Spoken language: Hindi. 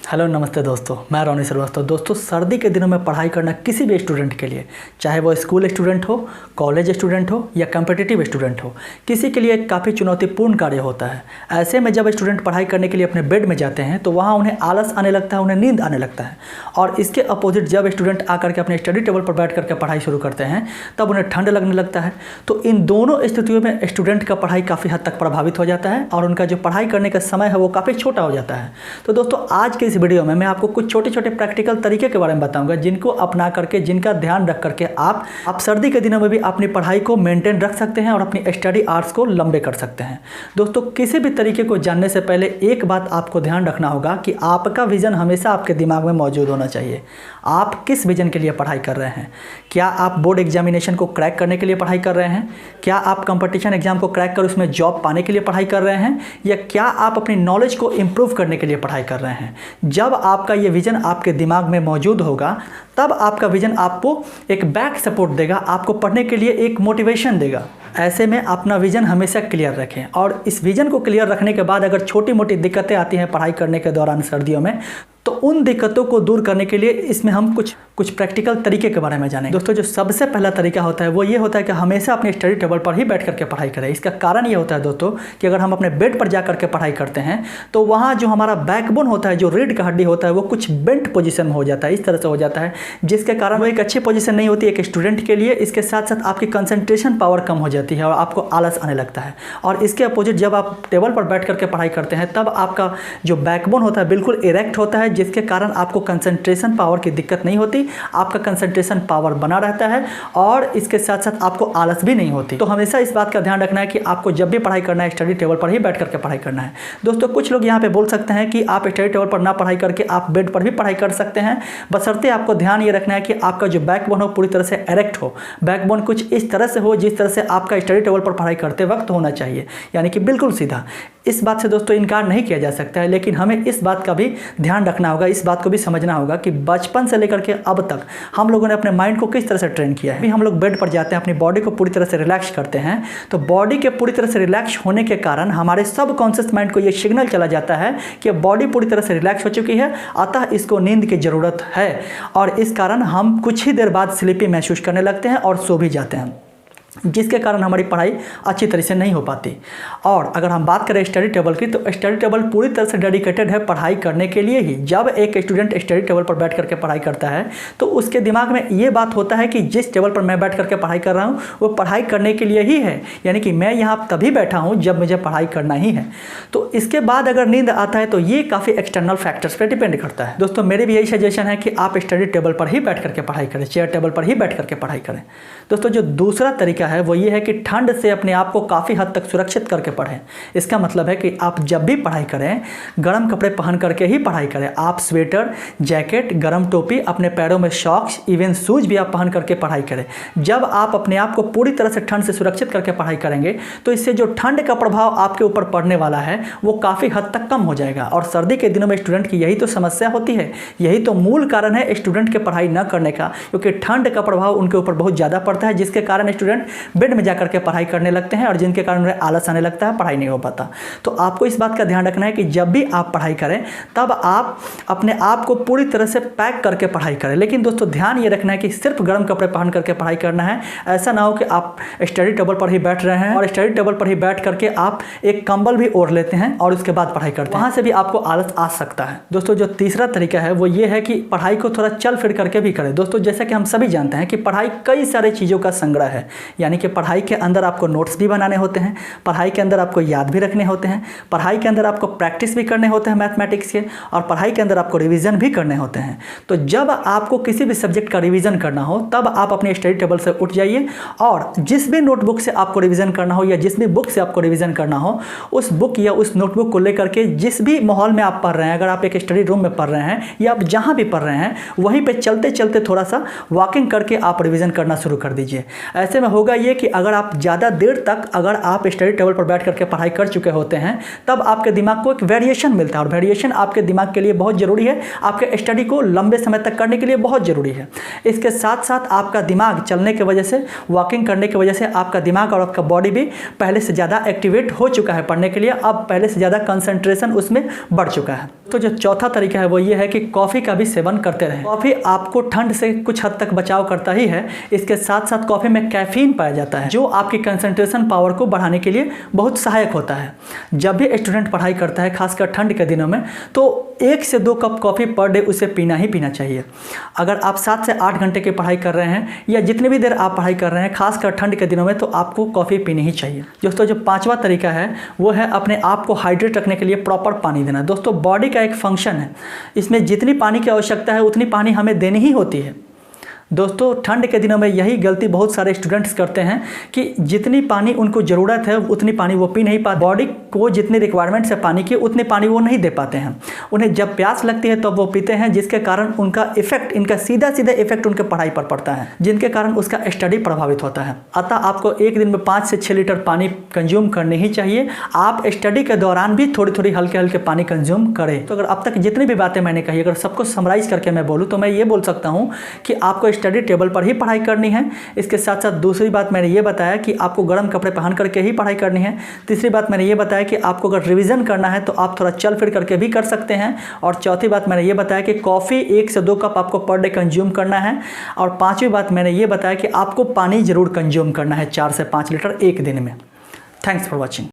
हेलो नमस्ते दोस्तों, मैं रोनी श्रीवास्तव। दोस्तों, सर्दी के दिनों में पढ़ाई करना किसी भी स्टूडेंट के लिए, चाहे वो स्कूल स्टूडेंट हो, कॉलेज स्टूडेंट हो या कम्पिटिटिव स्टूडेंट हो, किसी के लिए काफ़ी चुनौतीपूर्ण कार्य होता है। ऐसे में जब स्टूडेंट पढ़ाई करने के लिए अपने बेड में जाते हैं तो वहाँ उन्हें आलस आने लगता है, उन्हें नींद आने लगता है। और इसके अपोजिट जब स्टूडेंट आकर के अपने स्टडी टेबल पर बैठ करके पढ़ाई शुरू करते हैं तब उन्हें ठंड लगने लगता है। तो इन दोनों स्थितियों में स्टूडेंट का पढ़ाई काफ़ी हद तक प्रभावित हो जाता है और उनका जो पढ़ाई करने का समय है वो काफ़ी छोटा हो जाता है। तो दोस्तों, आज के इस वीडियो में मैं आपको कुछ छोटे छोटे प्रैक्टिकल तरीके के बारे में बताऊंगा जिनको अपना करके, जिनका ध्यान रख करके आप सर्दी के दिनों में भी अपनी पढ़ाई को मेंटेन रख सकते हैं और अपनी स्टडी आवर्स को लंबे कर सकते हैं। दोस्तों, किसी भी तरीके को जानने से पहले एक बात आपको ध्यान रखना होगा कि आपका विजन हमेशा आपके दिमाग में मौजूद होना चाहिए। आप किस विजन के लिए पढ़ाई कर रहे हैं? क्या आप बोर्ड एग्जामिनेशन को क्रैक करने के लिए पढ़ाई कर रहे हैं? क्या आप कंपटीशन एग्जाम को क्रैक कर उसमें जॉब पाने के लिए पढ़ाई कर रहे हैं? या क्या आप अपनी नॉलेज को इम्प्रूव करने के लिए पढ़ाई कर रहे हैं? जब आपका ये विजन आपके दिमाग में मौजूद होगा तब आपका विजन आपको एक बैक सपोर्ट देगा, आपको पढ़ने के लिए एक मोटिवेशन देगा। ऐसे में अपना विजन हमेशा क्लियर रखें और इस विजन को क्लियर रखने के बाद अगर छोटी मोटी दिक्कतें आती हैं पढ़ाई करने के दौरान सर्दियों में, तो उन दिक्कतों को दूर करने के लिए इसमें हम कुछ प्रैक्टिकल तरीके के बारे में जानेंगे। दोस्तों, जो सबसे पहला तरीका होता है वो ये होता है कि हमेशा अपने स्टडी टेबल पर ही बैठ करके पढ़ाई करें। इसका कारण ये होता है दोस्तों कि अगर हम अपने बेड पर जा करके पढ़ाई करते हैं तो वहाँ जो हमारा बैकबोन होता है, जो रीढ़ का हड्डी होता है, वो कुछ बेंट पोजीशन में हो जाता है, इस तरह से हो जाता है, जिसके कारण वो एक अच्छी पोजीशन नहीं होती एक स्टूडेंट के लिए। इसके साथ साथ आपकी कंसंट्रेशन पावर कम हो जाती है और आपको आलस आने लगता है। और इसके अपोजिट जब आप टेबल पर बैठ करके पढ़ाई करते हैं तब आपका जो बैकबोन होता है बिल्कुल इरेक्ट होता है, जिसके कारण आपको कंसंट्रेशन पावर की दिक्कत नहीं होती, आपका कंसंट्रेशन पावर बना रहता है और इसके साथ साथ आपको आलस भी नहीं होती। तो हमेशा इस बात का ध्यान रखना है कि आपको जब भी पढ़ाई करना है स्टडी टेबल पर ही बैठ करके पढ़ाई करना है। दोस्तों, कुछ लोग यहाँ पे बोल सकते हैं कि आप स्टडी टेबल पर ना पढ़ाई करके आप बेड पर भी पढ़ाई कर सकते हैं, बशर्ते आपको ध्यान ये रखना है कि आपका जो बैकबोन हो पूरी तरह से इरेक्ट हो। बैकबोन कुछ इस तरह से हो जिस तरह से आपका स्टडी टेबल पर पढ़ाई करते वक्त होना चाहिए, यानी कि बिल्कुल सीधा। इस बात से दोस्तों इनकार नहीं किया जा सकता है, लेकिन हमें इस बात का भी ध्यान रखना होगा, इस बात को भी समझना होगा कि बचपन से लेकर के अब तक हम लोगों ने अपने माइंड को किस तरह से ट्रेन किया है। अभी हम लोग बेड पर जाते हैं, अपनी बॉडी को पूरी तरह से रिलैक्स करते हैं, तो बॉडी के पूरी तरह से रिलैक्स होने के कारण हमारे सब कॉन्शियस माइंड को ये सिग्नल चला जाता है कि बॉडी पूरी तरह से रिलैक्स हो चुकी है, अतः इसको नींद की ज़रूरत है। और इस कारण हम कुछ ही देर बाद स्लीपी महसूस करने लगते हैं और सो भी जाते हैं, जिसके कारण हमारी पढ़ाई अच्छी तरह से नहीं हो पाती। और अगर हम बात करें स्टडी टेबल की, तो स्टडी टेबल पूरी तरह से डेडिकेटेड है पढ़ाई करने के लिए ही। जब एक स्टूडेंट स्टडी टेबल पर बैठ करके पढ़ाई करता है तो उसके दिमाग में ये बात होता है कि जिस टेबल पर मैं बैठ करके पढ़ाई कर रहा हूँ वो पढ़ाई करने के लिए ही है, यानी कि मैं यहाँ तभी बैठा हूँ जब मुझे पढ़ाई करना ही है। तो इसके बाद अगर नींद आता है तो ये काफ़ी एक्सटर्नल फैक्टर्स पर डिपेंड करता है। दोस्तों, मेरी भी यही सजेशन है कि आप स्टडी टेबल पर ही बैठ करके पढ़ाई करें, चेयर टेबल पर ही बैठ करके पढ़ाई करें। दोस्तों, जो दूसरा तरीका है वो ये है कि ठंड से अपने आप को काफ़ी हद तक सुरक्षित करके पढ़ें। इसका मतलब है कि आप जब भी पढ़ाई करें गर्म कपड़े पहन करके ही पढ़ाई करें। आप स्वेटर, जैकेट, गर्म टोपी, अपने पैरों में सॉक्स, इवन शूज भी आप पहन करके पढ़ाई करें। जब आप अपने आप को पूरी तरह से ठंड से सुरक्षित करके पढ़ाई करेंगे तो इससे जो ठंड का प्रभाव आपके ऊपर पड़ने वाला है वो काफ़ी हद तक कम हो जाएगा। और सर्दी के दिनों में स्टूडेंट की यही तो समस्या होती है, यही तो मूल कारण है स्टूडेंट के पढ़ाई न करने का, क्योंकि ठंड का प्रभाव उनके ऊपर बहुत ज़्यादा पड़ता है, जिसके कारण स्टूडेंट बेड में जाकर के पढ़ाई करने लगते हैं और जिनके कारण उन्हें आलस आने लगता है, पढ़ाई नहीं हो पाता। तो आपको इस बात का ध्यान रखना है कि जब भी आप पढ़ाई करें तब आप अपने आप को पूरी तरह से पैक करके पढ़ाई करें। लेकिन दोस्तों, ध्यान ये रखना है कि सिर्फ गर्म कपड़े पहन करके पढ़ाई करना है। ऐसा ना हो कि आप स्टडी टेबल पर ही बैठ रहे हैं और स्टडी टेबल पर ही बैठ करके आप एक कंबल भी ओढ़ लेते हैं और उसके बाद पढ़ाई करते हैं, वहाँ से भी आपको आलस आ सकता है। दोस्तों, जो तीसरा तरीका है वो ये है कि पढ़ाई को थोड़ा चल फिर करके भी करें। दोस्तों, जैसा कि हम सभी जानते हैं कि पढ़ाई कई सारे चीज़ों का संग्रह है, यानी कि पढ़ाई के अंदर आपको नोट्स भी बनाने होते हैं, पढ़ाई के अंदर आपको याद भी रखने होते हैं, पढ़ाई के अंदर आपको प्रैक्टिस भी करने होते हैं मैथमेटिक्स के, और पढ़ाई के अंदर आपको रिवीजन भी करने होते हैं। तो जब आपको किसी भी सब्जेक्ट का रिवीजन करना हो तब आप अपने स्टडी टेबल से उठ जाइए और जिस भी नोटबुक से आपको रिवीजन करना हो या जिस भी बुक से आपको रिवीजन करना हो, उस बुक या उस नोटबुक को लेकर के जिस भी माहौल में आप पढ़ रहे हैं, अगर आप एक स्टडी रूम में पढ़ रहे हैं या आप जहाँ भी पढ़ रहे हैं वहीं पर चलते चलते थोड़ा सा वॉकिंग करके आप रिवीजन करना शुरू कर दीजिए। ऐसे में होगा होगा ये कि अगर आप ज़्यादा देर तक अगर आप स्टडी टेबल पर बैठ करके पढ़ाई कर चुके होते हैं तब आपके दिमाग को एक वेरिएशन मिलता है, और वेरिएशन आपके दिमाग के लिए बहुत ज़रूरी है, आपके स्टडी को लंबे समय तक करने के लिए बहुत ज़रूरी है। इसके साथ साथ आपका दिमाग चलने की वजह से, वॉकिंग करने की वजह से आपका दिमाग और आपका बॉडी भी पहले से ज़्यादा एक्टिवेट हो चुका है पढ़ने के लिए, अब पहले से ज़्यादा कंसंट्रेशन उसमें बढ़ चुका है। तो जो चौथा तरीका है वो ये है कि कॉफ़ी का भी सेवन करते रहें। कॉफ़ी आपको ठंड से कुछ हद तक बचाव करता ही है, इसके साथ साथ कॉफ़ी में कैफीन पाया जाता है जो आपकी कंसंट्रेशन पावर को बढ़ाने के लिए बहुत सहायक होता है। जब भी स्टूडेंट पढ़ाई करता है खासकर ठंड के दिनों में तो 1 से 2 कप कॉफ़ी पर डे उसे पीना ही पीना चाहिए। अगर आप 7 से 8 घंटे की पढ़ाई कर रहे हैं या जितनी भी देर आप पढ़ाई कर रहे हैं खासकर ठंड के दिनों में तो आपको कॉफ़ी पीनी ही चाहिए। दोस्तों जो पांचवा तरीका है वो है अपने आप को हाइड्रेट रखने के लिए प्रॉपर पानी देना। दोस्तों बॉडी का एक फंक्शन है, इसमें जितनी पानी की आवश्यकता है उतनी पानी हमें देनी ही होती है। दोस्तों ठंड के दिनों में यही गलती बहुत सारे स्टूडेंट्स करते हैं कि जितनी पानी उनको ज़रूरत है उतनी पानी वो पी नहीं पाते, बॉडी को जितनी रिक्वायरमेंट्स है पानी की उतनी पानी वो नहीं दे पाते हैं। उन्हें जब प्यास लगती है तो वो पीते हैं, जिसके कारण उनका इफेक्ट, इनका सीधा सीधा इफेक्ट उनके पढ़ाई पर पड़ता है, जिनके कारण उसका स्टडी प्रभावित होता है। अतः आपको एक दिन में 5 से 6 लीटर पानी कंज्यूम करनी ही चाहिए। आप स्टडी के दौरान भी थोड़ी थोड़ी हल्के हल्के पानी कंज्यूम करें। तो अगर अब तक जितनी भी बातें मैंने कही अगर सबको समराइज़ करके मैं बोलूँ तो मैं ये बोल सकता हूँ कि आपको स्टडी टेबल पर ही पढ़ाई करनी है। इसके साथ साथ दूसरी बात मैंने ये बताया कि आपको गर्म कपड़े पहन करके ही पढ़ाई करनी है। तीसरी बात मैंने ये बताया कि आपको अगर रिवीजन करना है तो आप थोड़ा चल फिर करके भी कर सकते हैं। और चौथी बात मैंने ये बताया कि कॉफ़ी 1 से 2 कप आपको पर डे कंज्यूम करना है। और पाँचवीं बात मैंने ये बताया कि आपको पानी ज़रूर कंज्यूम करना है 4 से 5 लीटर एक दिन में। Thanks for watching.